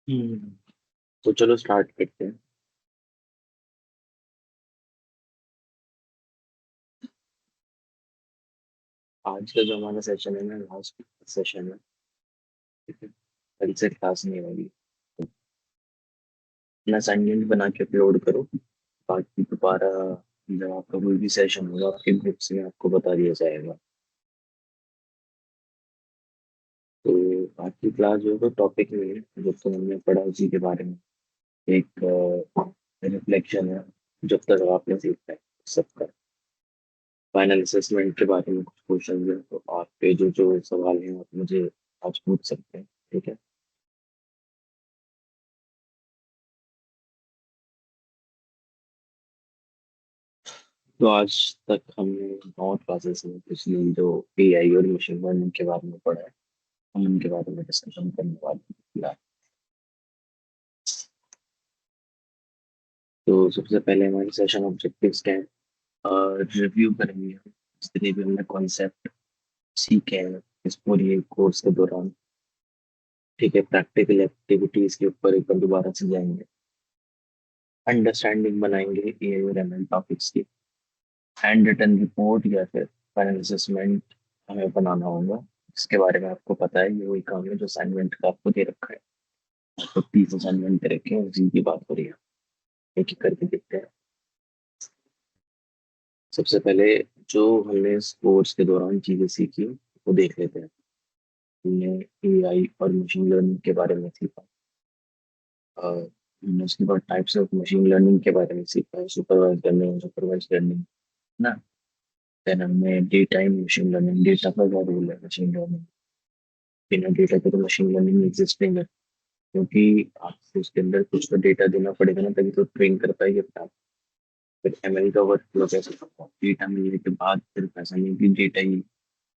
हम्म, तो चलो स्टार्ट करते हैं। आज का जो हमारा सेशन है ना, लास्ट सेशन है। ठीक है, कल से क्लास नहीं होगी। अपना असाइनमेंट बना के अपलोड करो। बाकी दोबारा जब आपका कोई भी सेशन होगा आपके ग्रुप्स में आपको बता दिया जाएगा। तो बाकी क्लास जो है तो टॉपिक में है जो तो हमने पढ़ा उसी के बारे में एक रिफ्लेक्शन है। जब तक आपने सीखा है सबका फाइनल असेसमेंट के बारे में कुछ क्वेश्चन है तो आपके जो जो सवाल हैं आप मुझे आज पूछ सकते हैं। ठीक है। तो आज तक हमने 9 क्लासेस में पिछली जो एआई और मशीन लर्निंग के बारे में पढ़ा है हम उनके बारे में डिस्कशन करने वाले हैं। तो सबसे पहले हमारे सेशन ऑब्जेक्टिव्स क्या है, रिव्यू करेंगे हम जितने भी हमने कॉन्सेप्ट सीखे हैं इस पूरी कोर्स के दौरान। ठीक है, प्रैक्टिकल एक्टिविटीज के ऊपर एक बार दोबारा से जाएंगे। अंडरस्टैंडिंग बनाएंगे एआई और एमएल टॉपिक्स की। हैंड रिटन रिपोर्ट या फिर फाइनल असेसमेंट हमें बनाना होगा। इसके बारे में आपको पता है ये वही काम है जो असाइनमेंट का आपको दे रखा है। आपको 30 असाइनमेंट दे रखे हैं उसी की बात हो रही है। एक एक करके देखते हैं। सबसे पहले जो हमने इस कोर्स के दौरान चीजें सीखी वो देख लेते हैं। हमने एआई और मशीन लर्निंग के बारे में सीखा। हमने उसके बाद टाइप्स ऑफ मशीन लर्निंग के बारे में सीखा, सुपरवाइज लर्निंग सुपरवाइज लर्निंग ना। देन हमने डेटा इन मशीन लर्निंग, डेटा का क्या रोल है मशीन लर्निंग। बिना डेटा के तो मशीन लर्निंग एग्जिस्ट नहीं है, क्योंकि आपको उसके अंदर कुछ तो डेटा देना पड़ेगा ना तभी तो ट्रेन कर पाएगी अपना। फिर एमएल का वर्क फ्लो कैसे करता है, डेटा मिलने के बाद सिर्फ ऐसा नहीं कि डेटा ही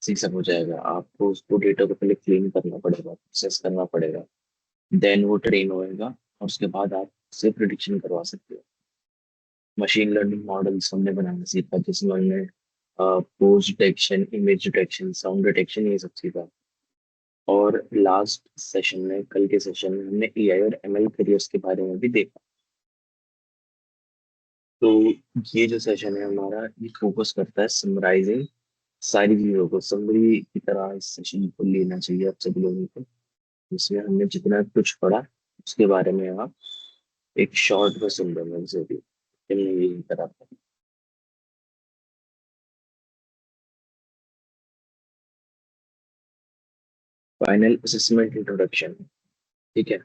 से सब हो जाएगा। आपको उसको डेटा को पहले क्लीन करना पड़ेगा, प्रोसेस करना पड़ेगा। देन वो ट्रेन होएगा और उसके बाद आप उससे प्रिडिक्शन करवा सकते हो। मशीन लर्निंग मॉडल्स हमने बनाना सीखा जिसमें हमने pose detection, image detection, sound detection ये सब सीखा। और लास्ट सेशन में, कल के सेशन में हमने एआई और एमएल करियर्स के बारे में भी देखा। तो ये जो सेशन है हमारा ये फोकस करता है समराइजिंग सारी चीजों को। समरी की तरह इस सेशन को लेना चाहिए आप सभी लोगों को, जिसमें हमने जितना कुछ पढ़ा उसके बारे में आप एक शॉर्ट में सुन लो मेरे से भी। हमने यही करा था। Final assessment introduction. ठीक है।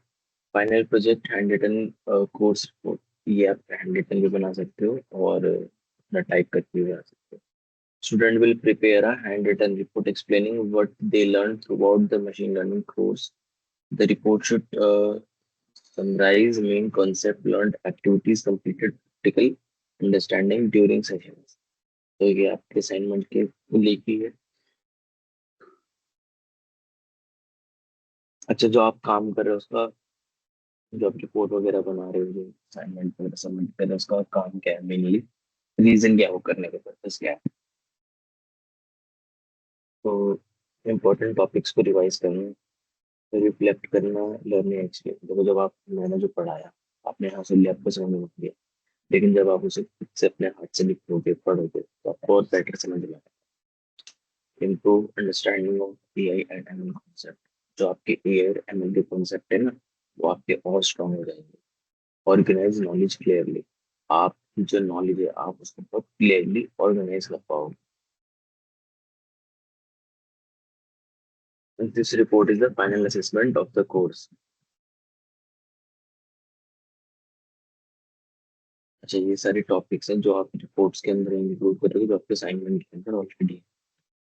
Final project hand written course report. ये आप हैंड रिटन भी बना सकते हो और अपना टाइप करके भी बना सकते हो। Student will prepare a handwritten report explaining what they learned throughout the machine learning course. The report should summarize main concept learned, activities completed, practical understanding during sessions. तो ये आपके असाइनमेंट के लेखी है। अच्छा, जो आप काम कर रहे हो उसका, जो आप रिपोर्ट वगैरह बना रहे हो, जो असाइनमेंट वगैरह सबमिट कर रहे हो उसका काम क्या है मेनली, रीजन क्या है वो करने का पर्पस क्या है। तो इम्पोर्टेंट टॉपिक्स को रिवाइज करना, रिफ्लेक्ट करना, लर्निंग एक्सपीरियंस। देखो जब आप, मैंने जो पढ़ाया आपने यहाँ से लिया आपको समझ में आ गया, लेकिन जब आप उसे खुद से अपने हाथ से लिखोगे पढ़ोगे तो आपको और बेटर समझ में आएगा। Improve understanding of AI and ML concept. जो आपके एआई और एमएल के कॉन्सेप्ट है ना वो आपके और स्ट्रॉन्ग हो जाएंगे। Organise knowledge clearly. आप जो नॉलेज है आप उसको बहुत क्लियरली ऑर्गेनाइज कर पाओगे। This report is the final assessment of the course. अच्छा, ये सारे टॉपिक्स हैं जो आप रिपोर्ट्स के अंदर इंक्लूड करोगे जो आपके असाइनमेंट के अंदर ऑलरेडी।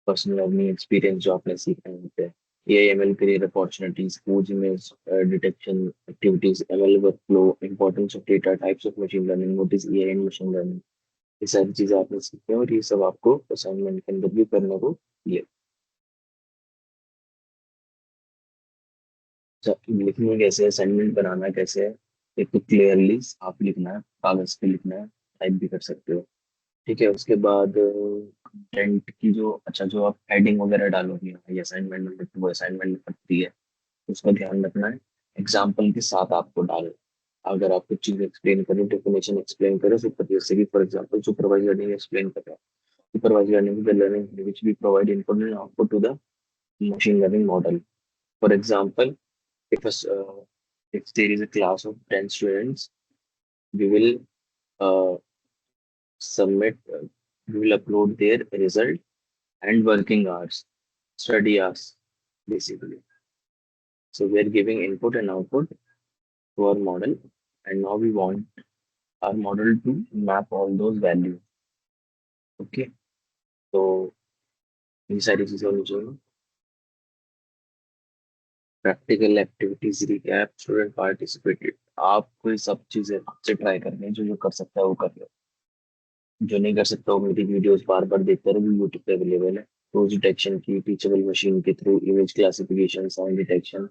पर्सनल लर्निंग एक्सपीरियंस जो आपने सीखा है यहाँ पे, एआईएमएल करियर अपॉर्चुनिटीज, खोज image detection activities, ML workflow, importance of data, types of machine learning, what is AI and machine learning. ये सारी चीजें आपने सीखी हैं और ये सब आपको असाइनमेंट के अंदर भी करने को ये। लिखना कैसे है, असाइनमेंट बनाना कैसे है, एक तो क्लियरली आप लिखना है, कागज पे लिखना है, टाइप भी कर सकते हो। ठीक है, उसके बाद कंटेंट की जो, अच्छा जो आप हेडिंग वगैरह डालोगे, ये असाइनमेंट नंबर 2 असाइनमेंट नंबर 3 है, उसका ध्यान रखना है एग्जाम्पल के साथ आपको डाल, अगर आप कुछ चीज एक्सप्लेन करें, डेफिनेशन एक्सप्लेन करें, सुपर जैसे कि for example supervised learning explain कर रहा है, supervised learning the learning which भी provide input and output to the machine learning model. For example, if if there is a class of 10 students, we will uh, submit, we will upload their result and working hours, study hours, basically. So we are giving input and output to our model, and now we want our model to map all those values. Okay, तो ये सारी चीजें होनी चाहिए। Practical activities recap, student participated. आप कोई सब चीजें आपसे ट्राई करनी है, जो जो कर सकता है वो कर लो, जो नहीं कर सकता वो मेरी वीडियोस बार बार देखते रहो, यूट्यूब पे अवेलेबल है। रोज डिटेक्शन की, टीचेबल मशीन के through image classification, sound detection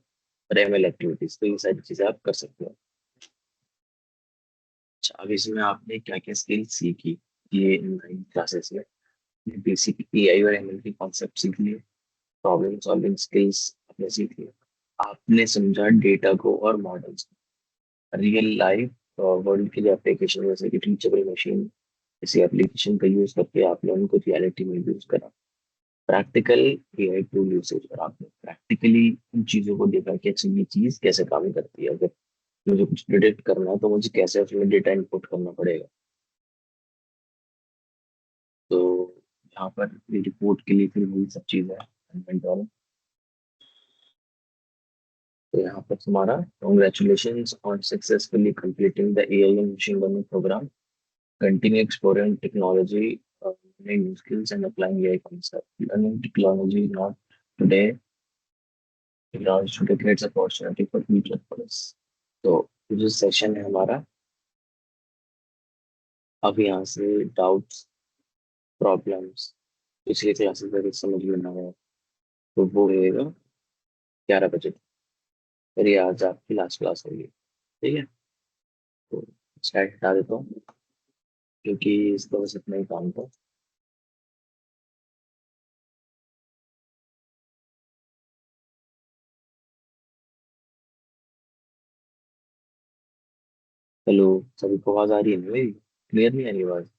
और एमएल एक्टिविटीज, तो ये सारी चीजें आप कर सकते हो। अच्छा, अब इसमें आपने क्या क्या स्किल सीखी ये इन क्लासेस में? बेसिक एआई और एमएल के कॉन्सेप्ट सीख लिए, प्रॉब्लम सॉल्विंग स्किल्स आपने सीख लिए, आपने समझा डेटा को और मॉडल्स, रियल लाइफ वर्ल्ड के लिए एप्लीकेशन जैसे कि टीचेबल मशीन, इसी एप्लीकेशन का यूज करके आपने उनको रियलिटी में यूज करा। प्रैक्टिकल एआई टूल यूसेज, और आपने प्रैक्टिकली उन चीजों को देखा कि अच्छा ये चीज कैसे काम करती है, अगर मुझे कुछ प्रिडिक्ट करना है तो मुझे कैसे उसमें डेटा इनपुट करना पड़ेगा। तो यहाँ पर रिपोर्ट के लिए फिर वही सब चीज़ है, content वाला। तो यहाँ पर तुम्हारा congratulations on successfully completing the AI and machine learning program. Continue exploring technology, learning new skills and applying AI concept. Learning technology not today, technology today creates opportunity for future for us. तो ये जो session है हमारा, अब यहाँ से doubts, problems, पिछले classes में कुछ समझ में ना आया तो वो रहेगा 11 बजे, फिर ये आज आपकी लास्ट क्लास होगी। ठीक है, तो स्लाइड हटा देता हूँ क्योंकि इसका बस इतना ही काम था। हेलो, सभी को आवाज आ रही है ना मेरी? क्लियर नहीं आ रही आवाज?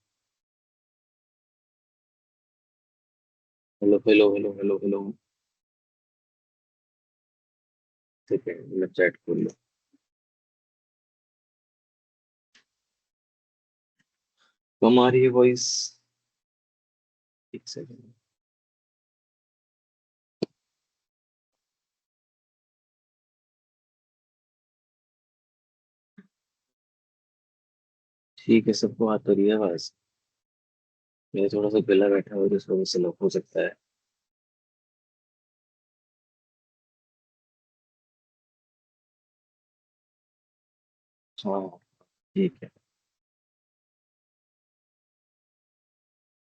Hello hello hello hello hello. Second मैं चैट खोल लो। कम आ रही है वॉइस? एक सेकेंड। ठीक है, सबको आ तो रही है आवाज। मेरा थोड़ा सा गला बैठा हुआ है, जिस वजह से लॉक हो सकता है। हाँ, ठीक है।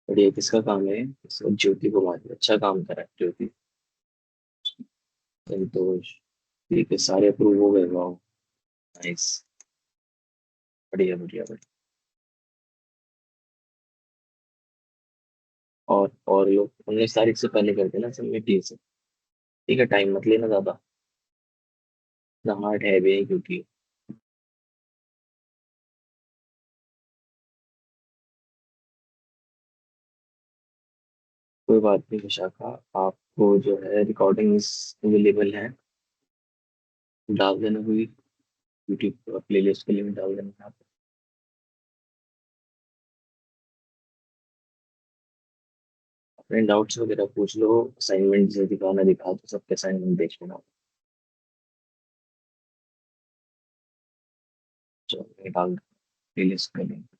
और ये किसका काम है? इसका ज्योति कुमार ने अच्छा काम करा है, ज्योति। संतोष, ठीक है, सारे अप्रूव हो गए, वाह, नाइस, बढ़िया बढ़िया बढ़िया। और लोग 19 तारीख से पहले कर देना सबमिट ये सब। ठीक है, टाइम मत लेना ज्यादा, इतना हार्ड है भी नहीं, क्योंकि कोई बात नहीं विशाखा, आपको जो है रिकॉर्डिंग्स अवेलेबल है, डाल देना हुई यूट्यूब प्लेलिस्ट के लिए भी डाल देना आप। अपने डाउट्स वगैरह पूछ लो, असाइनमेंट से दिखाना दिखा तो सबके असाइनमेंट देख लेना। चलो मैं डाल प्लेलिस्ट कर लेंगे।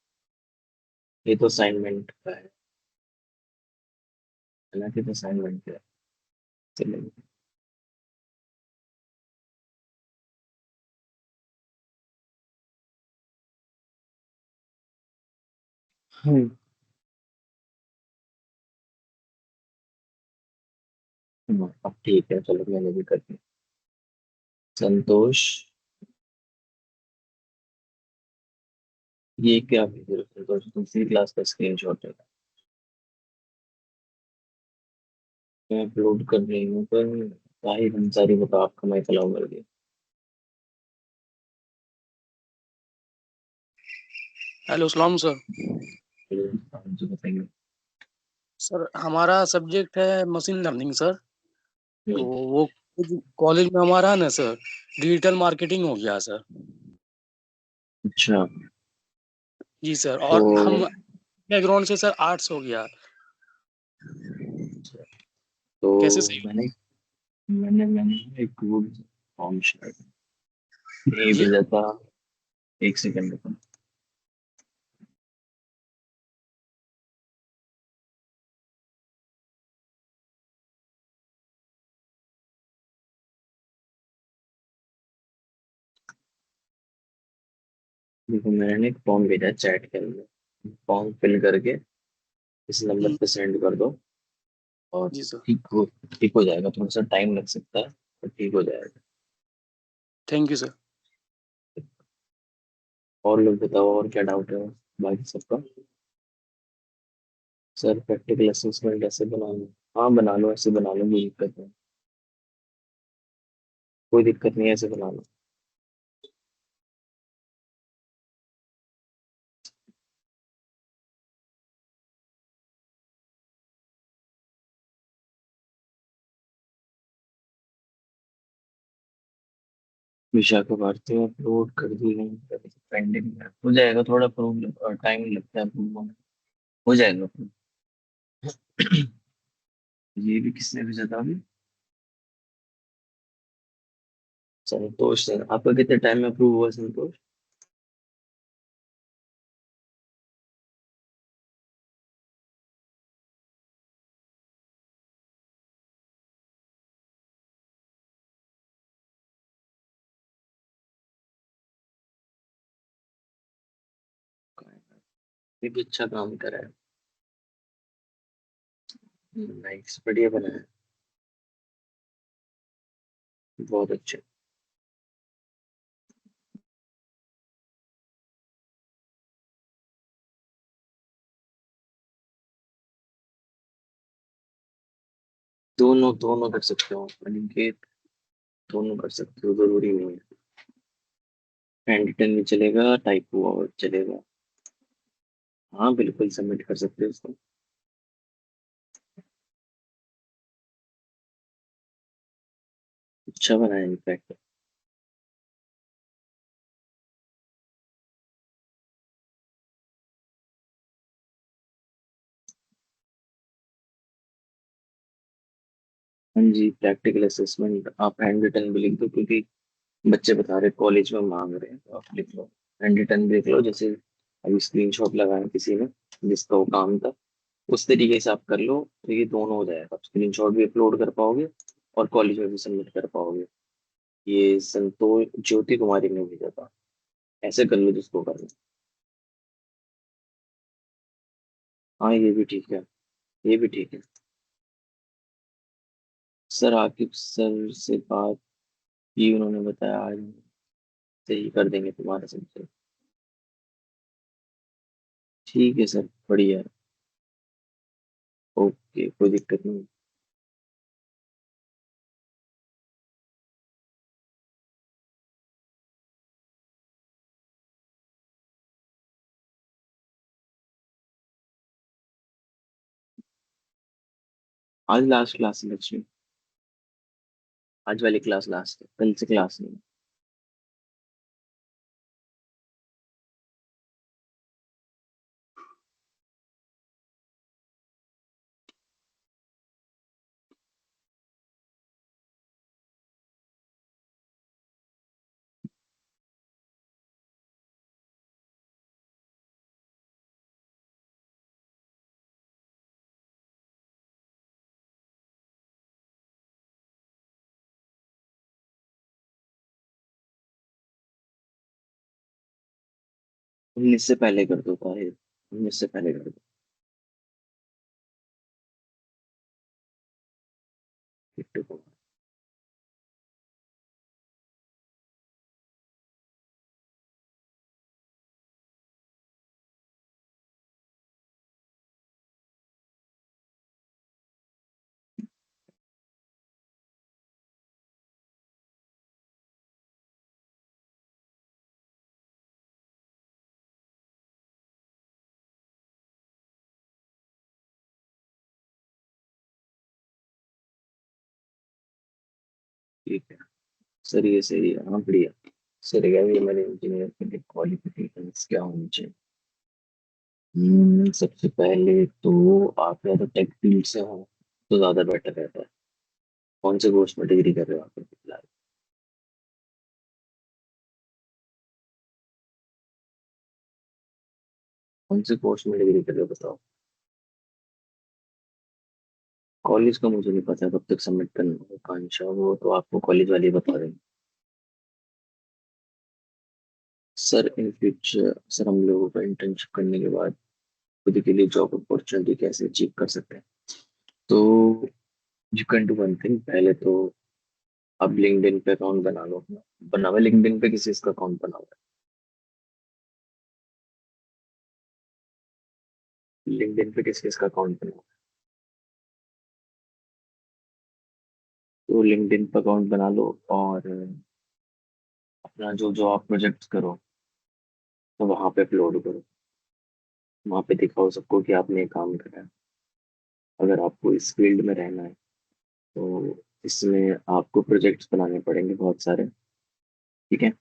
ये तो असाइनमेंट का है ना, कि तो असाइनमेंट का है। चलेगा। हम्म, अब ठीक है, चलो मैंने भी कर दिया। संतोष, ये क्या भेज रहे हो संतोष? दूसरी क्लास का स्क्रीनशॉट है? मैं अपलोड कर रही हूँ, पर ताहिर अंसारी को तो आपका माइक अलाउ कर दिया। हेलो सलाम सर। हाँ जी बताइए। सर हमारा सब्जेक्ट है मशीन लर्निंग सर। तो हम्म, वो कॉलेज में हमारा है ना सर, डिजिटल मार्केटिंग हो गया सर। अच्छा। जी सर, तो और हम बैकग्राउंड से सर आर्ट्स हो गया। तो कैसे सही? मैंने मैंने एक गूगल फॉर्म शायद नहीं जी भेजा था। एक सेकंड रुको। देखो मैंने एक फॉर्म भेजा चैट के अंदर, फॉर्म फिल करके इस नंबर हम्म, पे सेंड कर दो और जी सर। ठीक हो ठीक हो जाएगा। थोड़ा सा टाइम लग सकता है पर ठीक हो जाएगा। Thank you sir. और लोग बताओ, और क्या डाउट है बाकी सबका? सर प्रैक्टिकल असेसमेंट ऐसे बनाना, हाँ बना लो, ऐसे बना लो, कोई दिक्कत नहीं। कोई दिक्कत नहीं है, ऐसे बना लो। विशाखा भारती में अपलोड कर दी गई, पेंडिंग है, हो जाएगा। थोड़ा प्रॉब्लम टाइम लगता है approve होने में। हो जाएगा approve। ये भी किसने भेजा था अभी? संतोष सर, आपका कितने टाइम में अप्रूव हुआ संतोष? ये भी अच्छा काम करा है। नाइस, बढ़िया बना है। बहुत अच्छा। दोनों दोनों कर सकते हो अनिकेत, दोनों कर सकते हो, जरूरी नहीं है। हैंड रिटन भी चलेगा, टाइप हुआ और चलेगा। हाँ बिल्कुल सबमिट कर सकते हो उसको। अच्छा बना है इनफैक्ट। हाँ जी, प्रैक्टिकल असेसमेंट आप हैंड रिटन भी लिख दो, क्योंकि बच्चे बता रहे कॉलेज में मांग रहे हैं, तो आप लिख लो। हैंड रिटन भी लिख लो, जैसे अभी स्क्रीनशॉट लगाया किसी ने जिसका वो काम था, उस तरीके से आप कर लो, तो ये दोनों हो जाएगा। आप स्क्रीनशॉट भी अपलोड कर पाओगे और कॉलेज में भी सबमिट कर पाओगे। ये संतोष ज्योति कुमारी ने भेजा था। ऐसे कर लो जिसको करना। हाँ ये भी ठीक है, ये भी ठीक है। सर आकिब सर से बात की, उन्होंने बताया आज सही कर देंगे तुम्हारा सबसे। ठीक है सर, बढ़िया है। ओके, कोई दिक्कत नहीं। आज लास्ट क्लास है लक्ष्मी। आज वाली क्लास लास्ट है, कल से क्लास नहीं। उन्नीस से पहले कर दो ताहिर, 19 से पहले कर दो। ठीक है सर, ये सही है, हाँ बढ़िया। सर क्या भी हमारे इंजीनियर के लिए क्वालिफिकेशंस क्या होनी चाहिए? सबसे पहले तो आप या तो टेक फील्ड से हो तो ज्यादा बेटर रहता है। कौन से कोर्स में डिग्री कर रहे हो आप फिलहाल? कौन से कोर्स में डिग्री कर रहे हो बताओ? कॉलेज का मुझे नहीं पता कब तक सबमिट करना होगा कांशा, वो तो आपको कॉलेज वाले बता देंगे। सर इन फ्यूचर सर हम लोगों का इंटर्नशिप करने के बाद खुद के लिए जॉब अपॉर्चुनिटी कैसे अचीव कर सकते हैं? तो you can do one thing. पहले तो आप लिंक्डइन पे अकाउंट बना लो अपना। बना हुआ लिंक्डइन पे किसी इसका अकाउंट बना हुआ है? लिंक्डइन पे किस किस का अकाउंट बना हुआ है? तो लिंक्डइन पे अकाउंट बना लो और अपना जो जो आप प्रोजेक्ट्स करो तो वहां पे अपलोड करो। वहां पे दिखाओ सबको कि आपने ये काम करा है। अगर आपको इस फील्ड में रहना है तो इसमें आपको प्रोजेक्ट्स बनाने पड़ेंगे बहुत सारे। ठीक है।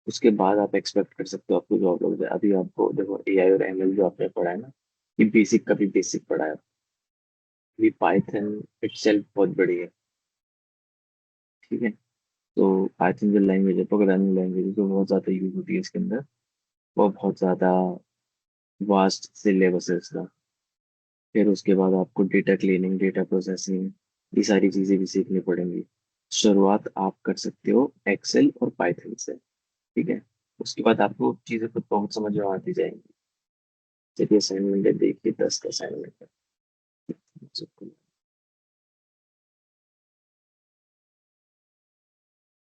उसके बाद आप एक्सपेक्ट कर सकते हो आपको जॉब लग जाए। अभी आपको देखो एआई और एमएल जो आपने पढ़ा है ना, ये बेसिक का भी बेसिक पढ़ा है। अभी पाइथन इटसेल्फ बहुत बड़ी है। ठीक है। तो पाइथन जो लैंग्वेज है, प्रोग्रामिंग लैंग्वेज जो बहुत ज़्यादा यूज होती है इसके अंदर, वो बहुत ज़्यादा वास्ट सिलेबस है इसका। फिर उसके बाद आपको डेटा क्लीनिंग, डेटा प्रोसेसिंग, ये सारी चीज़ें भी सीखनी पड़ेंगी। शुरुआत आप कर सकते हो एक्सेल और पाइथन से। ठीक है। उसके बाद आपको चीज़ें खुद बहुत समझ में आती जाएंगी। चलिए असाइनमेंट है, देखिए 10 का असाइनमेंट है।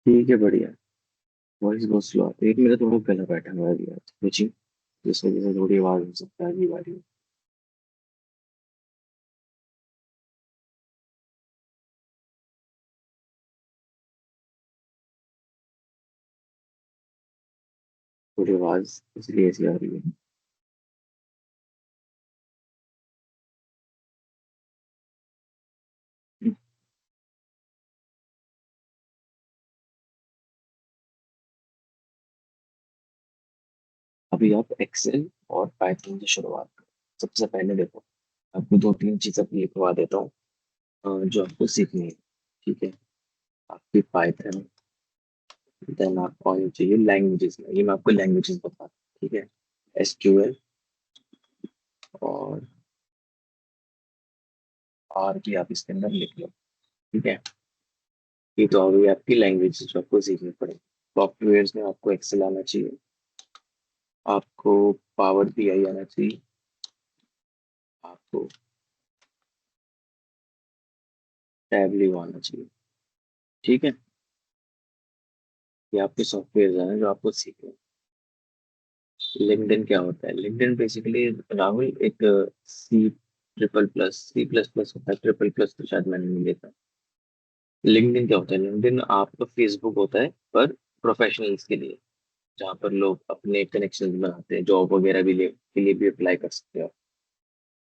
ठीक है बढ़िया। वॉइस बहुत स्लो आती है, एक मेरा थोड़ा गला बैठा हुआ है अभी आज कोचिंग, जिस वजह से थोड़ी आवाज हो सकता है अजीब आ रही है। थोड़ी आवाज इसलिए ऐसी आ रही है। अभी आप एक्सेल और पाइथन से शुरुआत करो। सबसे पहले देखो, आपको दो तीन चीज़ अभी लिखवा देता हूँ जो आपको सीखनी है। ठीक है। आपकी पाइथन, देन आपको आनी चाहिए लैंग्वेजेस में। ये मैं आपको लैंग्वेजेस बता रहा हूँ। ठीक है। एसक्यूएल और आर भी आप इसके अंदर लिख लो। ठीक है। ये तो अभी आपकी लैंग्वेज जो आपको सीखनी पड़ेगी। सॉफ्टवेयर में आपको एक्सेल आना चाहिए, आपको पावर बीआई आना चाहिए, आपको टैबली आना चाहिए। ठीक है। ये आपके सॉफ्टवेयर हैं जो आपको सीखने। लिंक्डइन क्या होता है? लिंक्डइन बेसिकली राहुल एक सी प्लस प्लस होता है। ट्रिपल प्लस तो शायद मैंने नहीं देखा। लिंक्डइन क्या होता है? लिंक्डइन आपका फेसबुक होता है पर प्रोफेशनल्स के लिए, जहाँ पर लोग अपने कनेक्शन बनाते हैं, जॉब वगैरह भी के लिए भी अप्लाई कर सकते हो।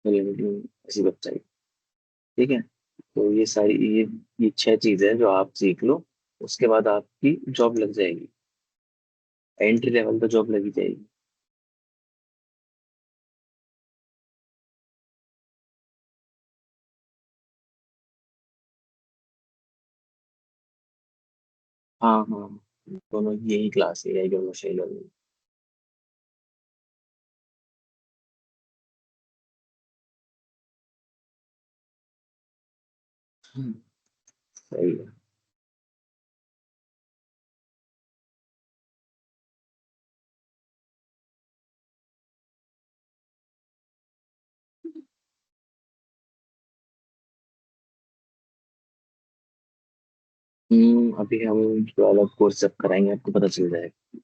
तो लिंक्डइन ऐसी वेबसाइट। ठीक है। तो ये सारी ये छह चीजें हैं जो आप सीख लो। उसके बाद आपकी जॉब लग जाएगी। एंट्री लेवल तो जॉब लगी जाएगी। हाँ हाँ, दोनों यही क्लास है, यही दोनों मशीन लर्निंग। सही है। अभी हम जो अलग कोर्स जब कराएंगे आपको पता चल जाएगा।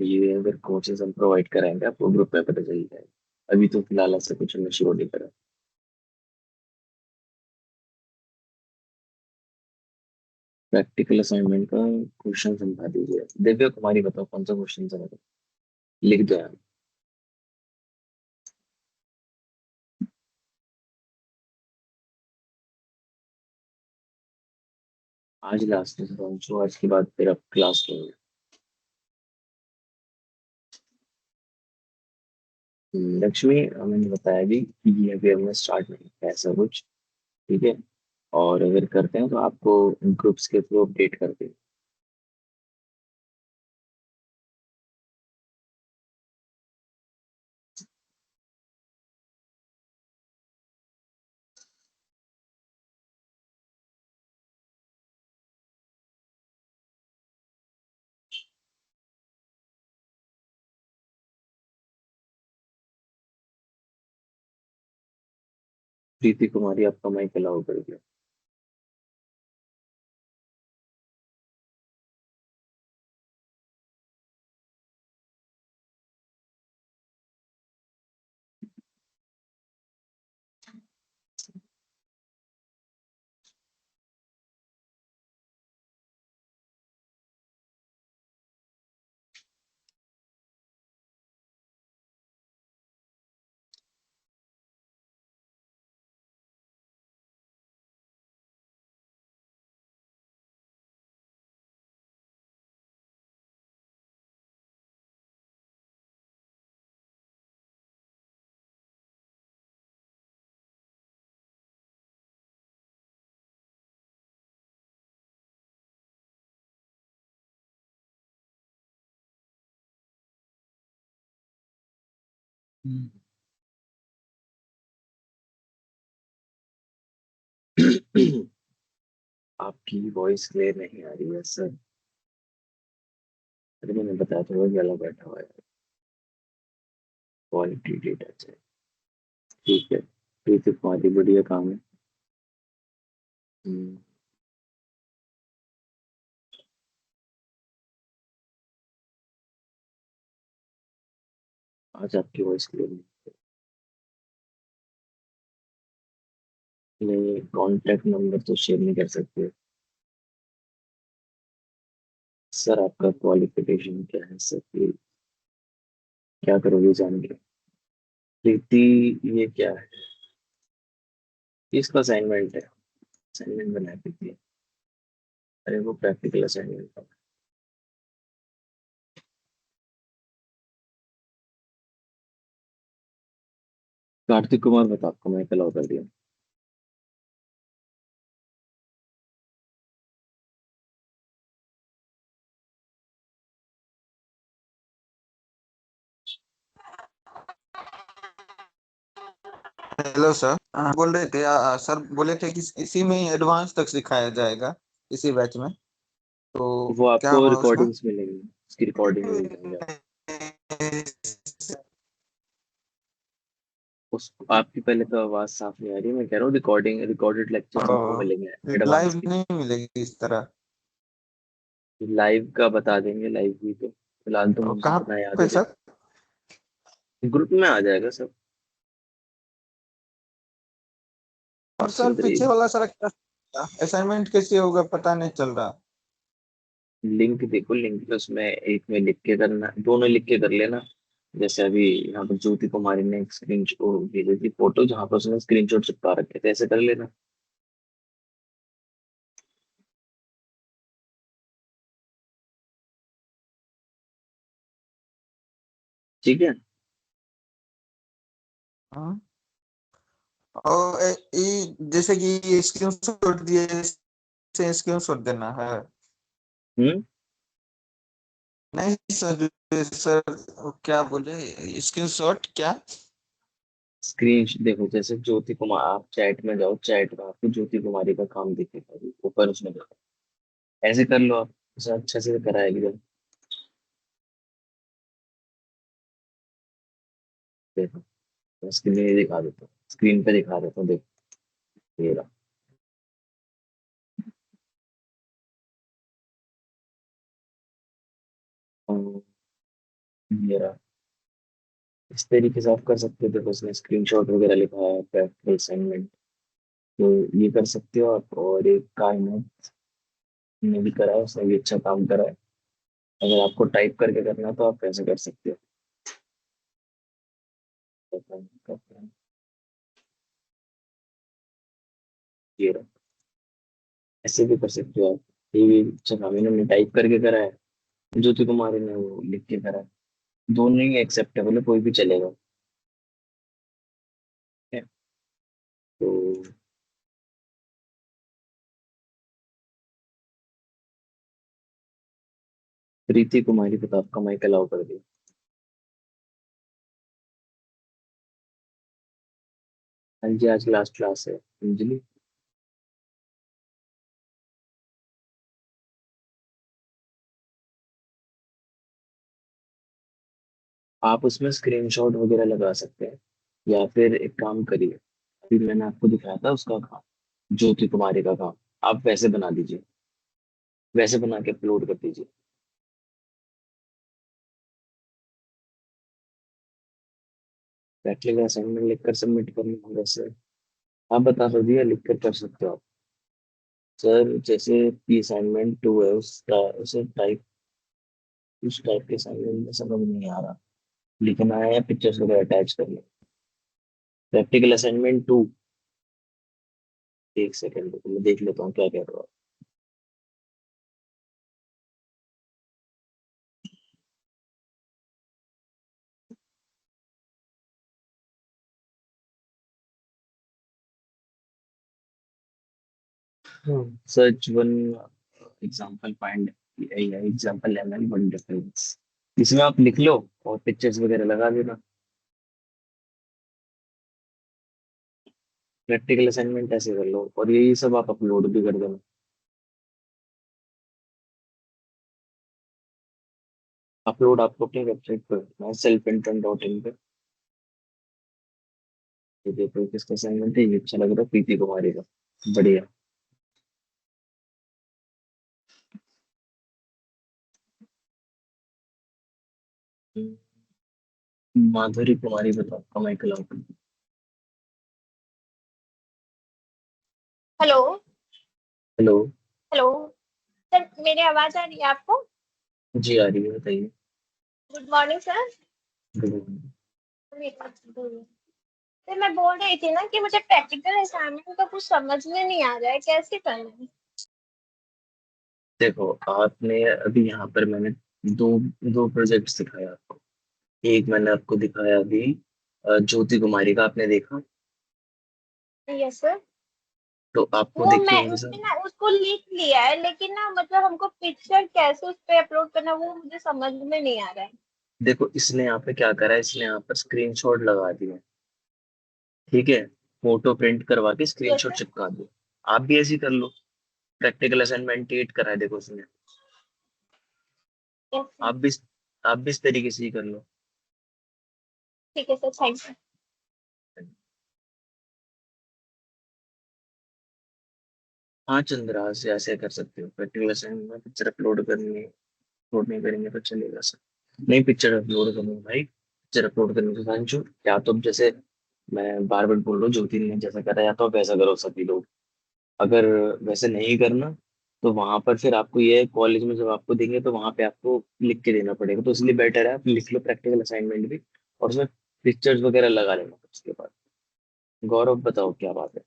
ये अगर कोर्सेज हम प्रोवाइड कराएंगे आपको ग्रुप में पता चल जाएगा। अभी तो फिलहाल ऐसा कुछ हमने शुरू नहीं करा। प्रैक्टिकल असाइनमेंट का क्वेश्चन समझा दीजिए। दिव्या कुमारी बताओ कौन सा क्वेश्चन है, लिख दो यार। आज लास्ट में पहुंचो, आज के बाद फिर अब क्लास हो। लक्ष्मी, मैंने बताया भी कि ये अभी हमने स्टार्ट नहीं किया ऐसा कुछ। ठीक है। और अगर करते हैं तो आपको ग्रुप्स के थ्रू अपडेट कर दें। प्रीति कुमारी, आपका माइक अलाउ कर दिया। आपकी वॉइस क्लियर नहीं आ रही है सर। अरे मैंने बताया था वो गला बैठा हुआ है। क्वालिटी डेटा चाहिए। ठीक है, प्रीति कुमारी बढ़िया काम है। हम्म, आज आपकी वॉइस क्लियर नहीं, कॉन्टैक्ट नंबर तो शेयर नहीं कर सकते। सर आपका क्वालिफिकेशन क्या है सर, ये क्या करोगे जान के। प्रीति, ये क्या है, इसका असाइनमेंट है। असाइनमेंट बनाया प्रीति। अरे वो प्रैक्टिकल असाइनमेंट था। कार्तिक कुमार बता, आपको मैं अलाउ कर दिया। हेलो सर, बोल रहे थे सर बोले थे कि इसी में ही एडवांस तक सिखाया जाएगा, इसी बैच में। तो वो क्या आपको हुआ उसका? रिकॉर्डिंग्स मिलेंगी, उसकी रिकॉर्डिंग मिल जाएंगे आपको। उस आपकी पहले तो आवाज साफ नहीं आ रही, मैं कह रहा हूँ रिकॉर्डिंग, रिकॉर्डेड लेक्चर्स आपको मिलेंगे एडवांस लाइव के। नहीं मिलेगी इस तरह? लाइव का बता देंगे, लाइव भी तो फिलहाल तो और मुझे कहाँ जितना याद पे है सर? ग्रुप में आ जाएगा सब। और सर चल रही पीछे वाला सर असाइनमेंट कैसे होगा, पता नहीं चल रहा। लिंक देखो, लिंक उसमें एक में लिख के करना, दोनों लिख के कर लेना। जैसे अभी यहाँ पर ज्योति कुमारी ने एक स्क्रीन भेजी थी फोटो, जहाँ पर उसने स्क्रीनशॉट चिपका रखे थे, ऐसे कर लेना। ठीक है। हाँ। और ये जैसे कि स्क्रीनशॉट दिए से स्क्रीनशॉट देना है? हम्म। नहीं सर, सर क्या बोले, स्क्रीनशॉट क्या? स्क्रीन देखो, जैसे ज्योति कुमार, आप चैट में जाओ, चैट में आपको ज्योति कुमारी का काम दिखेगा अभी ऊपर, उसमें देखो। ऐसे कर लो आप, उसे अच्छे से कराएगी जब। देखो, मैं स्क्रीन दिखा देता हूँ, स्क्रीन पे दिखा देता हूँ, देखो। ये रहा। और ये रहा। इस तरीके से आप कर सकते हो, देखो उसने स्क्रीनशॉट वगैरह लिखा है, प्रैक्टिकल असाइनमेंट। तो ये कर सकते हो आप। और एक काइनेट ने भी करा है, उसने भी अच्छा काम करा है। अगर आपको टाइप करके करना है, तो आप कैसे कर सकते हो। ये रहा। ऐसे भी कर सकते हो आप। ये चकामी ने टाइप करके करा है, ज्योति कुमारी ने वो लिख के करा है। दोनों ही एक्सेप्टेबल है, कोई भी चलेगा। ठीक है? तो प्रीति कुमारी को तो आपका माइक अलाउ कर दिया। हाँ जी, आज लास्ट क्लास है अंजलि। आप उसमें स्क्रीनशॉट वगैरह लगा सकते हैं, या फिर एक काम करिए, अभी मैंने आपको दिखाया था उसका काम, ज्योति कुमारी का काम, आप वैसे बना दीजिए, वैसे बना के अपलोड कर दीजिए। प्रैक्टिकल असाइनमेंट लिखकर सबमिट करना होगा सर। आप बता दीजिए, लिख कर सकते हो आप। सर जैसे पी असाइनमेंट 2 है, उसका उसे टाइप, उस टाइप के असाइनमेंट में समझ नहीं आ रहा, लिखना है या पिक्चर्स वगैरह अटैच करना। प्रैक्टिकल असाइनमेंट 2, एक सेकंड तो मैं देख लेता हूँ क्या कह रहा हूँ। Search one example, find example ML one difference, इसमें आप लिख लो और पिक्चर्स वगैरह लगा देना। प्रैक्टिकल असाइनमेंट ऐसे कर लो और यही सब आप अपलोड भी कर देना। अपलोड आपको अपनी वेबसाइट पर करना है, selfinterm.in पे। ये देखो किसका असाइनमेंट है, ये अच्छा लग रहा है, प्रीति कुमारी का। बढ़िया। माधुरी कुमारी बताओ, कमाई कलाओ। हेलो। हेलो। हेलो। सर मेरी आवाज आ रही है आपको? जी आ रही है, बताइए। Good morning sir. Good morning. Sir मैं बोल रही थी ना कि मुझे प्रैक्टिकल असाइनमेंट का कुछ समझ में नहीं आ रहा है, कैसे करना है? देखो, आपने अभी यहाँ पर मैंने दो दो प्रोजेक्ट्स दिखाए आपको। एक मैंने आपको दिखाया अभी, ज्योति कुमारी का, आपने देखा? Yes sir. तो आपको वो देखिए मैं उनके साथ। उसमें ना उसको लिख लिया है, लेकिन ना मतलब हमको पिक्चर कैसे उस पे अपलोड करना वो मुझे समझ में नहीं आ रहा है। देखो, इसने यहाँ पे क्या करा है, इसने यहाँ पर स्क्रीनशॉट लगा दिए, ठीक है, फोटो प्रिंट करवा के यस स्क्रीनशॉट सर। चिपका दो। आप भी ऐसे ही कर लो। प्रैक्टिकल असाइनमेंट 8 करा है, देखो उसने। Yes sir. आप भी आप भी इस तरीके से ही कर लो। ठीक है सर, थैंक यू। हाँ चंद्रा, से ऐसे कर सकते हो। प्रैक्टिकल असाइनमेंट में पिक्चर अपलोड करनी, अपलोड नहीं करेंगे तो चलेगा सर। नहीं, पिक्चर अपलोड करूंगा भाई, पिक्चर अपलोड करने के साथ जो, या तो अब जैसे मैं बार बार बोल रहा हूँ, ज्योति ने जैसा करा, या तो आप वैसा करो सभी लोग। अगर वैसे नहीं करना, तो वहां पर फिर आपको ये कॉलेज में जब आपको देंगे तो वहां पे आपको लिख के देना पड़ेगा, तो इसलिए बेटर है आप लिख लो प्रैक्टिकल असाइनमेंट भी, और उसमें पिक्चर्स वगैरह लगा लेना उसके बाद। गौरव बताओ क्या बात है।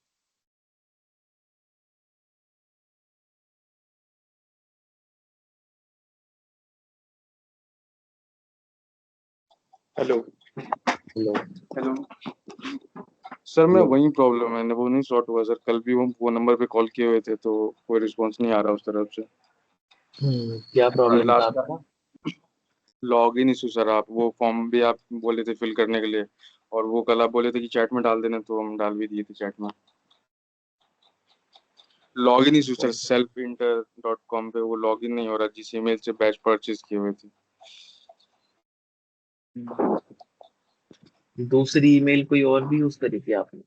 हेलो। हेलो। हेलो। सर मैं हेलो। वही प्रॉब्लम है, वो नहीं सॉर्ट हुआ सर। कल भी वो नंबर पे कॉल किए हुए थे तो कोई रिस्पांस नहीं आ रहा उस तरफ से। क्या और प्रॉब्लम था लास्ट आपका? Log in issue sir. आप वो फॉर्म भी आप बोले थे फिल करने के लिए, और वो कल आप बोले थे कि चैट में डाल देना, तो हम डाल भी दिए थे चैट में। Log in issue sir, selfinter.com पे वो लॉग इन नहीं हो रहा जिस ईमेल से बैच परचेज किए हुए थे। दूसरी ईमेल कोई और भी यूज करी थी आपने?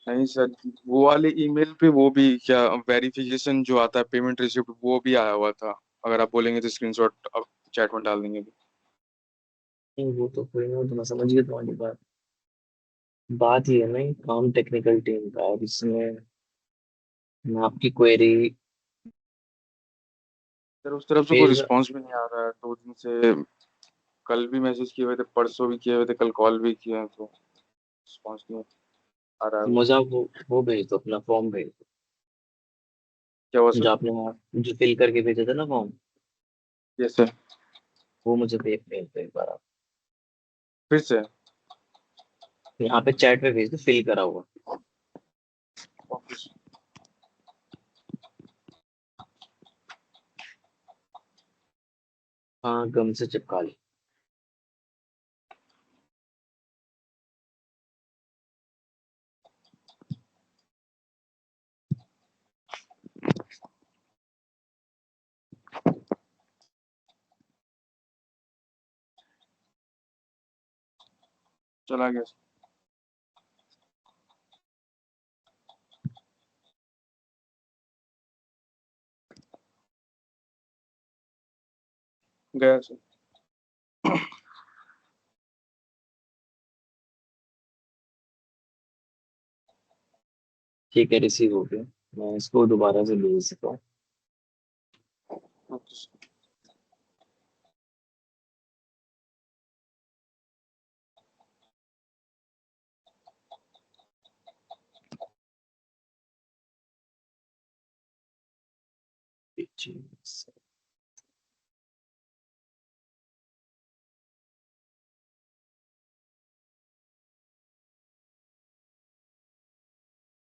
नहीं सर, वो वाले ईमेल पे वो भी क्या वेरिफिकेशन जो आता है, पेमेंट रिसिप्ट, वो भी आया हुआ था। अगर आप बोलेंगे तो स्क्रीनशॉट अब चैट में डाल देंगे। नहीं, वो तो कोई नहीं, वो तो मैं समझ गया तुम्हारी बात। बात ये है ना, ये काम टेक्निकल टीम का है, अब इसमें मैं आपकी क्वेरी सर उस तरफ से कोई भेज, रिस्पांस भी नहीं आ रहा है 2 दिन से। कल भी मैसेज किए हुए थे, परसों भी किए हुए थे, कल कॉल भी किए हैं, तो रिस्पांस नहीं आ रहा है। मुझे आप वो भेज दो, अपना फॉर्म भेज दो। क्या हुआ जो सर? आपने वहाँ जो फिल करके भेजा था ना फॉर्म, यस सर। वो मुझे भेज दो एक बार आप। फिर से? यहाँ पे चैट पे भेज दो, फिल करा हुआ। Okay sir. हाँ, गम से चिपका लो। चला गया सर। गया सर। ठीक है, रिसीव हो गया। मैं इसको दोबारा से भेज सकता हूँ। Okay sir.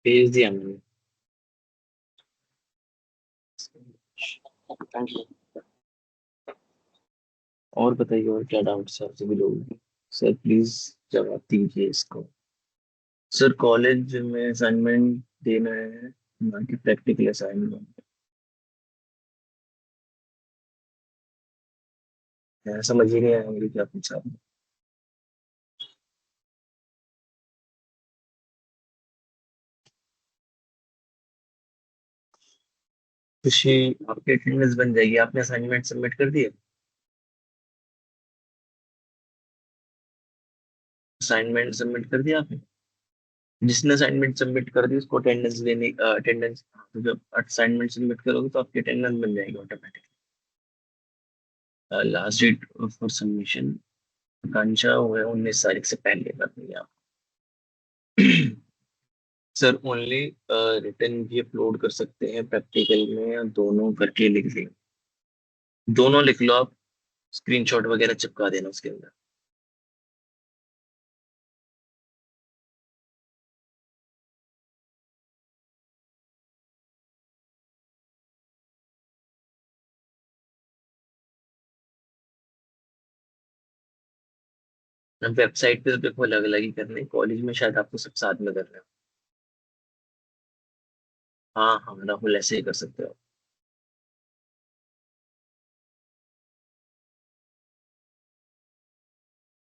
भेज दिया मैंने। Thank you. और बताइए, और क्या डाउट्स है आप सभी लोगों की? सर प्लीज जवाब दीजिए इसको। सर कॉलेज में असाइनमेंट देना है, ना कि प्रैक्टिकल असाइनमेंट? समझ ही नहीं आया मुझे क्या पूछा आपने। खुशी, आपकी अटेंडेंस बन जाएगी। आपने असाइनमेंट सबमिट कर दिया? असाइनमेंट सबमिट कर दिया आपने? जिसने असाइनमेंट सबमिट कर दी उसको अटेंडेंस देने, अटेंडेंस, तो जब असाइनमेंट सबमिट करोगे तो आपकी अटेंडेंस बन जाएगी automatically. Last date for submission Akanksha हुआ है 19 तारीख से पहले करनी है आप। सर ओनली रिटर्न भी अपलोड कर सकते हैं, प्रैक्टिकल में या दोनों करके लिख दें? दोनों लिख लो आप, स्क्रीनशॉट वगैरह चिपका देना उसके अंदर। वेबसाइट पे तो देखो अलग अलग ही करने, कॉलेज में शायद आपको सब साथ में करना है। हाँ हाँ, राहुल ऐसे ही कर सकते हो।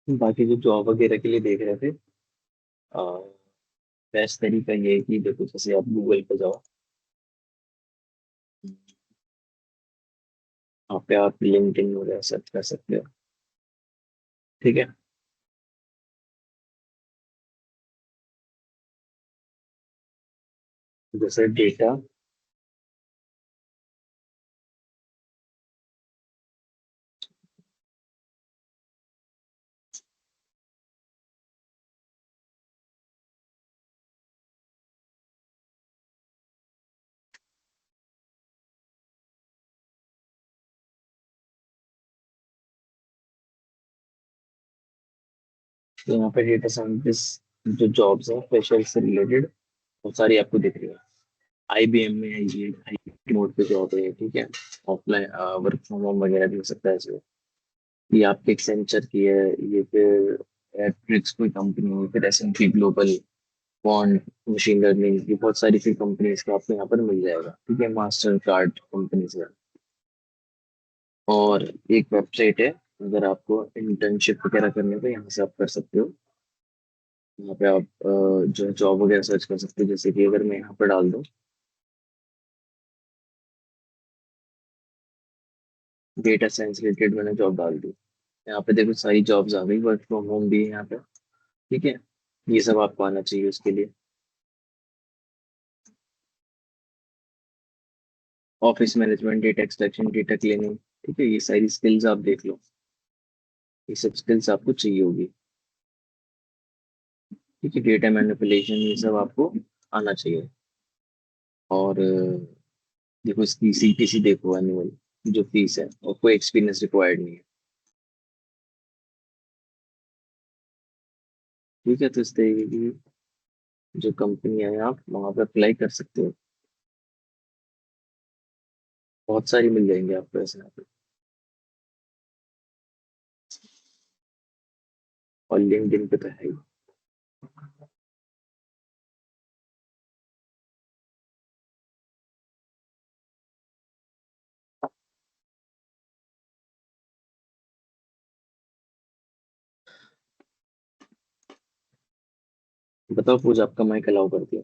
बाकी जो जॉब वगैरह के लिए देख रहे थे, बेस्ट तरीका ये है कि देखो, जैसे आप गूगल पे जाओ, वहाँ पे आप लिंक्डइन वगैरह सर्च कर सकते हो। ठीक है। जैसे डेटा, तो यहाँ पे डेटा साइंटिस्ट जो जॉब्स हैं फ्रेशर से रिलेटेड, बहुत सारी आपको दिख रही है। आईबीएम में है ये, आईटी मोड पे जॉब है, ठीक है। ऑफलाइन वर्क फ्रॉम होम वगैरह भी हो सकता है इसमें। ये आपके एक्सेंचर की है, ये फिर एट्रिक्स कोई कंपनी है, फिर S&P global, quant, machine learning, ये बहुत सारी फिर कंपनीज का आपको यहाँ पर मिल जाएगा। ठीक है, मास्टर कार्ड कंपनी से। और एक वेबसाइट है, अगर आपको इंटर्नशिप वगैरह करने को, यहाँ से आप कर सकते हो। यहाँ पे आप जो जॉब वगैरह सर्च कर सकते हो। जैसे कि अगर मैं यहाँ पर डाल दूँ डेटा साइंस रिलेटेड, मैंने जॉब डाल दी, यहाँ पे देखो सारी जॉब्स आ गई, वर्क फ्रॉम होम भी है यहाँ पे। ठीक है, ये सब आपको आना चाहिए उसके लिए। Office management, data extraction, data cleaning, ठीक है, ये सारी स्किल्स आप देख लो। ये सब स्किल्स आपको चाहिए होगी। ठीक है, डेटा मैनिपुलेशन, ये सब आपको आना चाहिए। और देखो इसकी CPC देखो एनुअल जो फीस है, और कोई एक्सपीरियंस रिक्वायर्ड नहीं है। ठीक है, तो इस तरीके की जो कंपनी है आप वहां पर अप्लाई कर सकते हो, बहुत सारी मिल जाएंगी आपको ऐसे यहाँ पे। और लिंक्डइन पे तो है ही। बताओ पूजा, आपका माइक अलाउ कर दिया?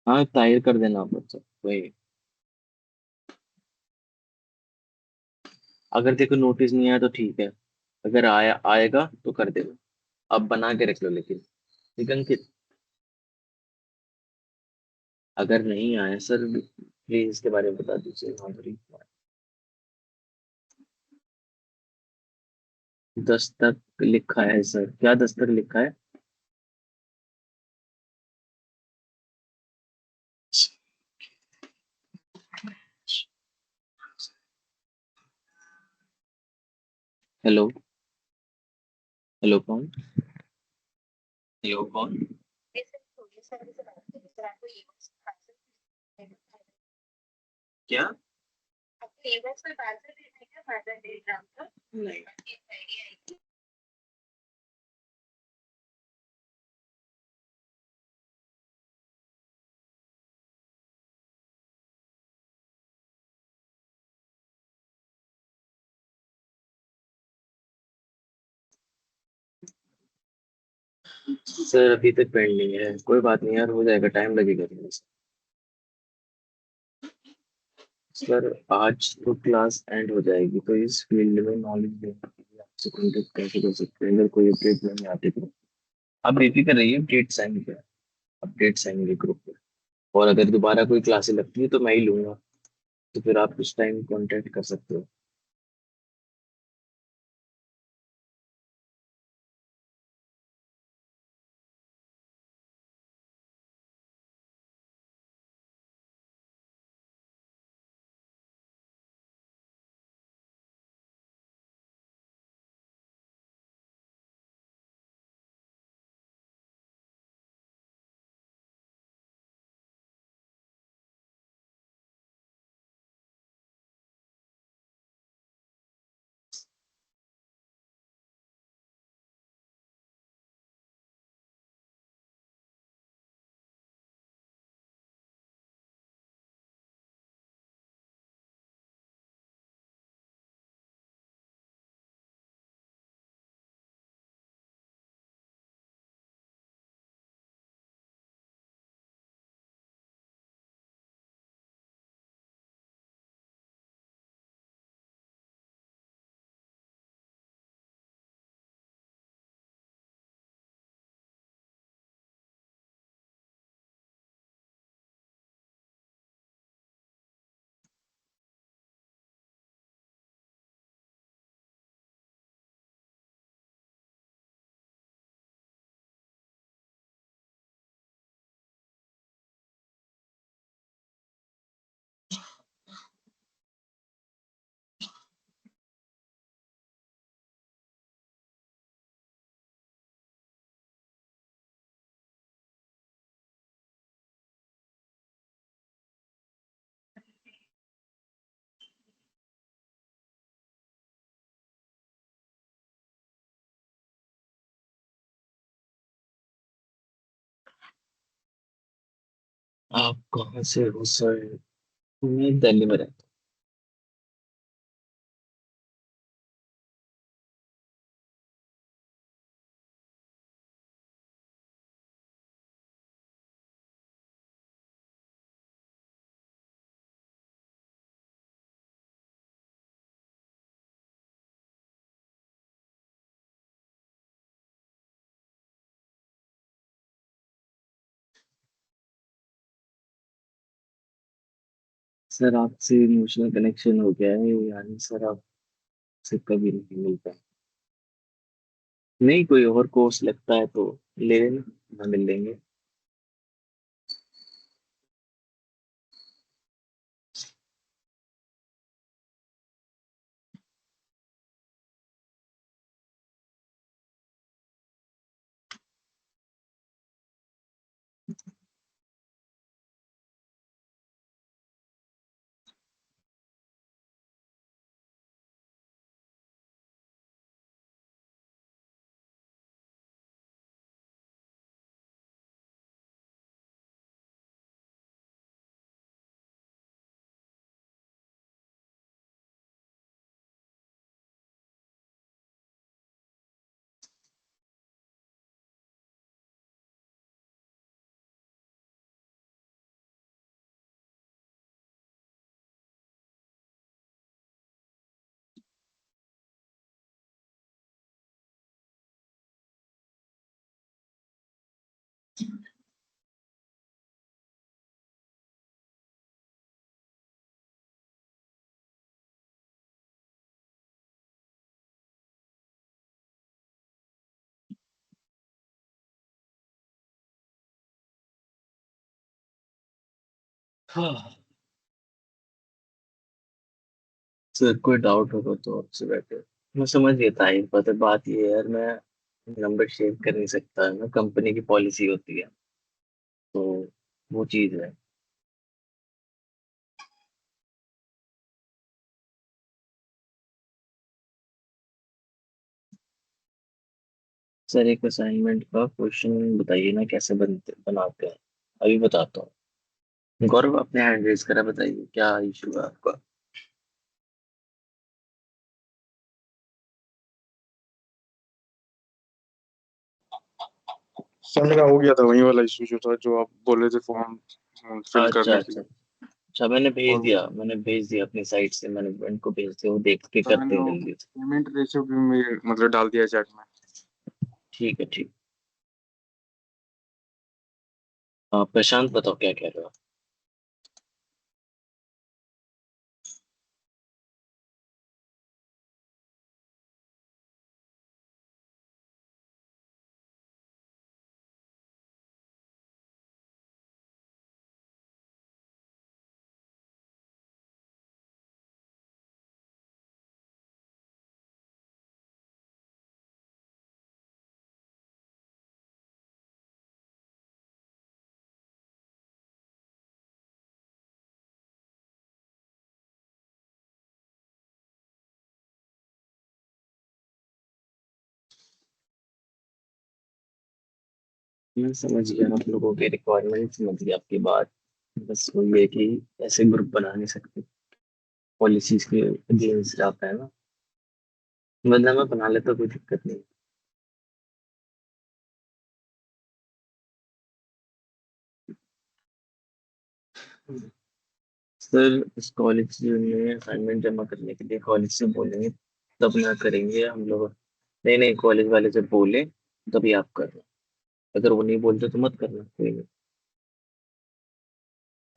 हाँ, ताहिर कर देना आप बच्चा वही। अगर देखो नोटिस नहीं आया तो ठीक है, अगर आएगा तो कर देना। अब बना के रख लो लेकिन, ठीक है अंकित? अगर नहीं आया सर, प्लीज इसके बारे में बता दीजिए माधुरी। 10 तक लिखा है सर, क्या 10 तक लिखा है? हेलो? हेलो कौन? हेलो कौन? क्या? नहीं। सर अभी तक पेंडिंग है, कोई बात नहीं यार, हो जाएगा, टाइम लगेगा थोड़ा सा। सर आज तो क्लास एंड हो जाएगी, तो इस फील्ड में नॉलेज देने के लिए आपसे कॉन्टेक्ट कैसे कर सकते हैं, अगर कोई अपडेट नहीं आते तो। आप बेफिक्र रहिए, अपडेट्स आएंगे, अपडेट्स आएंगे ग्रुप पे। और अगर दोबारा कोई क्लासेस लगती है तो मैं ही लूंगा, तो फिर आप उस टाइम कांटेक्ट कर सकते हो। आप कहाँ से हो सर? मैं दिल्ली में रहता हूँ। सर आपसे इमोशनल कनेक्शन हो गया है, यानी सर आपसे कभी नहीं मिलता। नहीं, कोई और कोर्स लगता है तो ले लेना, वहाँ मिल लेंगे। हाँ, सर कोई डाउट होगा तो आपसे बैठे। मैं समझ गया था, एक बात ये है यार, मैं नंबर शेयर कर नहीं सकता है ना, कंपनी की पॉलिसी होती है, तो वो चीज़ है। सर एक असाइनमेंट का क्वेश्चन बताइए ना, कैसे बनाते हैं, अभी बताता हूँ। गौरव, अपने हैंड रेज करा, बताइए क्या इशू है आपका। सर मेरा हो गया था वही वाला इशू जो था, जो आप बोल रहे थे फॉर्म फिल अच्छा करने के अच्छा लिए। अच्छा, और वो मैंने भेज दिया अपनी साइट से, मैनेजमेंट को भेज दिया, वो देख के सर करते मैंने हैं वो जल्दी से। पेमेंट रिसिप्ट भी मतलब डाल दिया चैट में। ठीक है ठीक। हाँ प्रशांत, बताओ क्या कह रहे हो आप। मैं समझ गया आप लोगों के रिक्वायरमेंट, समझ गया आपकी बात। बस वो ये कि ऐसे ग्रुप बना नहीं सकते, पॉलिसीज के अगेंस्ट जाता है ना, वरना मैं बना लेता, कोई दिक्कत नहीं। सर इस कॉलेज में असाइनमेंट जमा करने के लिए कॉलेज से बोलेंगे, तब ना करेंगे हम लोग। नहीं नहीं, कॉलेज वाले जब बोले तभी आप करना, अगर वो नहीं बोलते तो मत करना, कोई नहीं।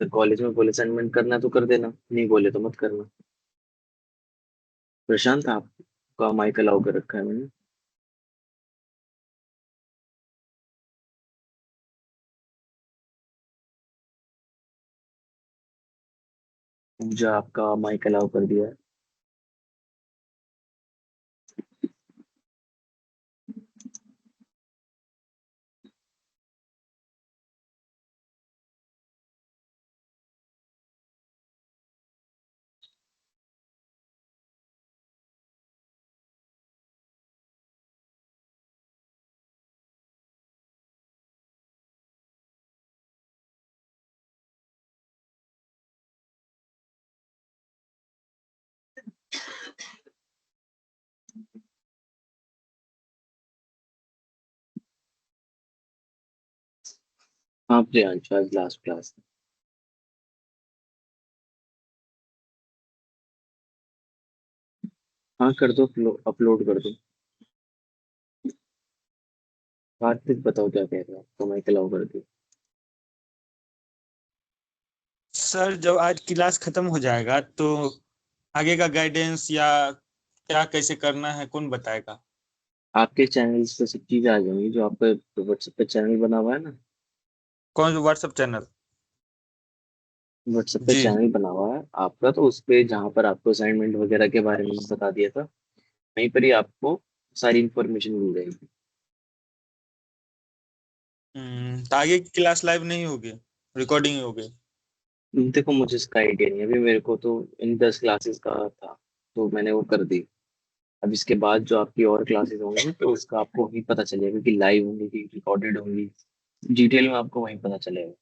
तो कॉलेज में बोले असाइनमेंट करना है तो कर देना, नहीं बोले तो मत करना। प्रशांत, आपका माइक अलाउ कर रखा है मैंने। पूजा, आपका माइक अलाउ कर दिया है। हाँ प्रियांश, आज लास्ट क्लास। हाँ कर दो, अपलोड कर दो। कार्तिक बताओ क्या कह रहे हो, आपका माइक अलाउ कर दो। सर जब आज क्लास खत्म हो जाएगा तो आगे का गाइडेंस या क्या कैसे करना है कौन बताएगा? आपके चैनल पे सब चीजें आ जाएंगी जो आपका व्हाट्सएप पे चैनल बना हुआ है ना। कौन सा व्हाट्सएप चैनल? व्हाट्सएप पे जी। चैनल बना हुआ है आपका, तो उस पे जहाँ पर आपको असाइनमेंट वगैरह के बारे में बता दिया था, वहीं पर ही आपको सारी इंफॉर्मेशन मिल जाएगी। तो आगे की क्लास लाइव नहीं होगी, रिकॉर्डिंग होगी? देखो मुझे इसका आइडिया नहीं है अभी, मेरे को तो इन 10 क्लासेस का था तो मैंने वो कर दी। अब इसके बाद जो आपकी और क्लासेस होंगी तो उसका आपको वही पता चलेगा कि लाइव होंगी कि रिकॉर्डेड होंगी, डिटेल में आपको वहीं पता चलेगा।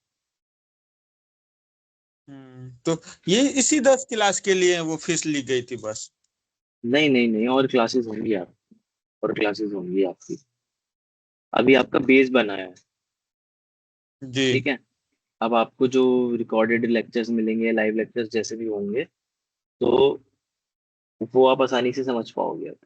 तो ये इसी 10 क्लास के लिए वो फीस ली गई थी बस? नहीं नहीं नहीं, और क्लासेस होंगी आप, और क्लासेस होंगी आपकी। अभी आपका बेस बना है, जी। ठीक है। अब आपको जो रिकॉर्डेड लेक्चर्स मिलेंगे, लाइव लेक्चर्स जैसे भी होंगे, तो वो आप आसानी से समझ पाओगे अब।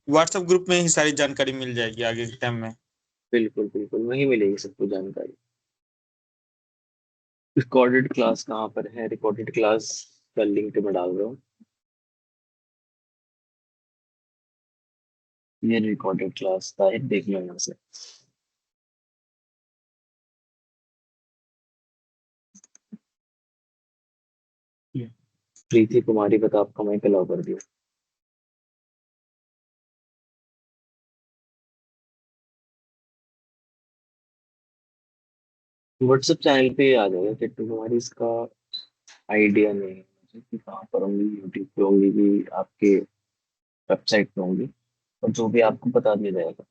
व्हाट्सएप ग्रुप में ही सारी जानकारी मिल जाएगी आगे के टाइम में? बिल्कुल बिल्कुल, वहीं मिलेगी सबको जानकारी। रिकॉर्डेड क्लास कहाँ पर है? रिकॉर्डेड क्लास का लिंक मैं डाल रहा हूँ। ये रिकॉर्डेड क्लास का है, देख लो यहाँ से। प्रीति कुमारी प्रताप का मैं अलाउ कर दिया। व्हाट्सएप चैनल पे आ जाएगा किट्टू कुमारी, इसका आइडिया नहीं है मुझे कि कहाँ पर होंगी, यूट्यूब पे होंगी कि आपके वेबसाइट पे होंगी, और जो भी आपको बता दिया जाएगा।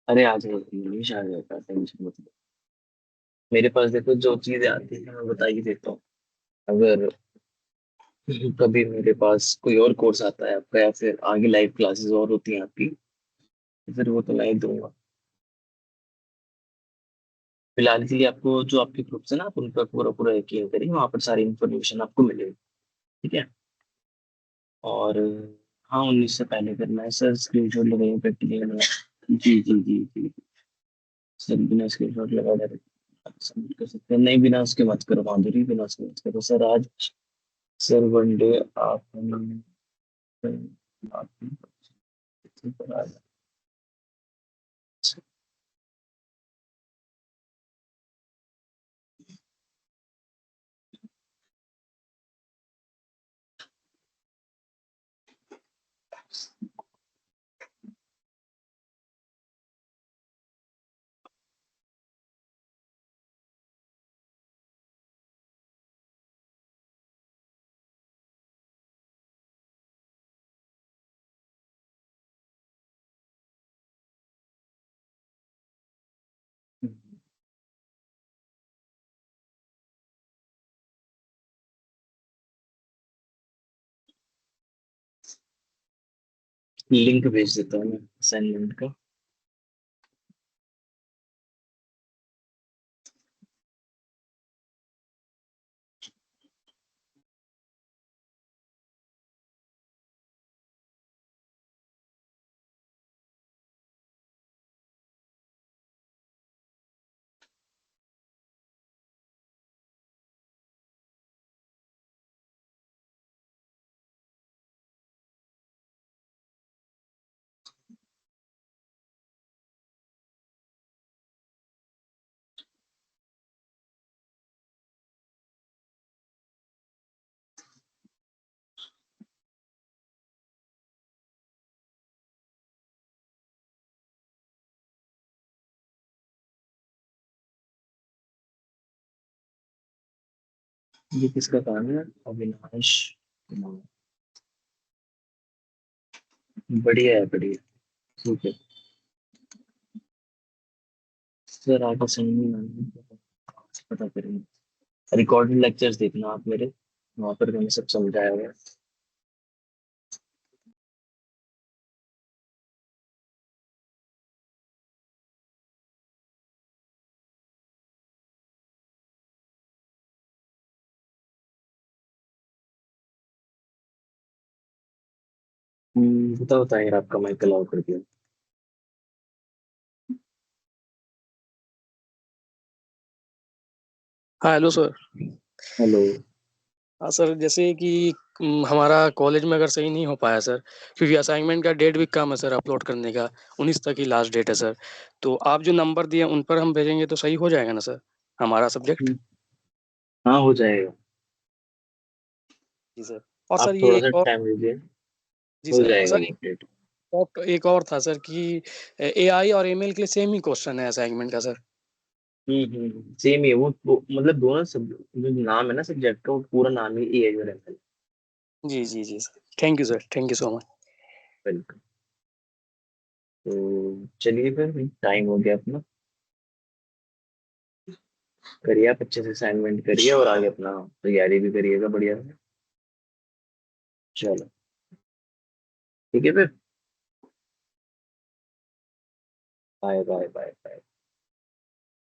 अरे आ जाएगा इंग्लिश, आ जाएगा, टेंशन मत लो। मेरे पास देखो जो चीजें आती है मैं बता ही देता हूँ। अगर कभी मेरे पास कोई और कोर्स आता है आपका, या फिर आगे लाइव क्लासेस और होती हैं आपकी, तो फिर वो तो मैं ही दूंगा। फिलहाल के लिए आपको जो आपके ग्रुप्स है ना, आप उन पर पूरा पूरा यकीन करिए, वहाँ पर सारी इन्फॉर्मेशन आपको मिलेगी, ठीक है। और हाँ, 19 से पहले करना है सर, स्क्रीनशॉट लगाइए प्रैक्टिकल। जी जी जी जी सर, बिना स्क्रीनशॉट लगा डायरेक्ट सबमिट कर सकते हैं। नहीं, बिना उसके मत करो माधुरी, बिना उसके मत करो सर। आज सर वन डे आप आप पर आ जाए। लिंक भेज देता हूँ मैं असाइनमेंट का। ये किसका काम है? अविनाश कुमार। बढ़िया है, बढ़िया। ठीक है सर, आपका सही नहीं आना, पता करेंगे। रिकॉर्डेड लेक्चर्स देखना आप मेरे, वहाँ पर मैंने सब समझाया हुआ है। बताओ ताहिर, आपका माइक अलाउ कर दिया। हाँ हेलो सर। हेलो। हाँ सर, जैसे कि हमारा कॉलेज में अगर सही नहीं हो पाया सर, क्योंकि असाइनमेंट का डेट भी कम है सर अपलोड करने का, 19 तक ही लास्ट डेट है सर। तो आप जो नंबर दिए उन पर हम भेजेंगे तो सही हो जाएगा ना सर हमारा सब्जेक्ट? हाँ, हो जाएगा। जी सर। और आप सर ये थोड़ा सा एक और, टाइम लीजिए, जी हो सर, और जाएगा सर वो अपडेट। एक और था सर कि एआई और ईमेल के लिए सेम ही क्वेश्चन है असाइनमेंट का सर। सेम ही है वो मतलब दोनों सब जो नाम है ना सब्जेक्ट का, वो पूरा नाम ही ए है। जी जी जी sir, thank you sir, thank you so much. Welcome. तो चलिए फिर, टाइम हो गया अपना। करिए आप अच्छे से असाइनमेंट करिए, और आगे अपना तैयारी भी करिएगा बढ़िया से। चलो, ठीक है फिर। Bye bye bye bye.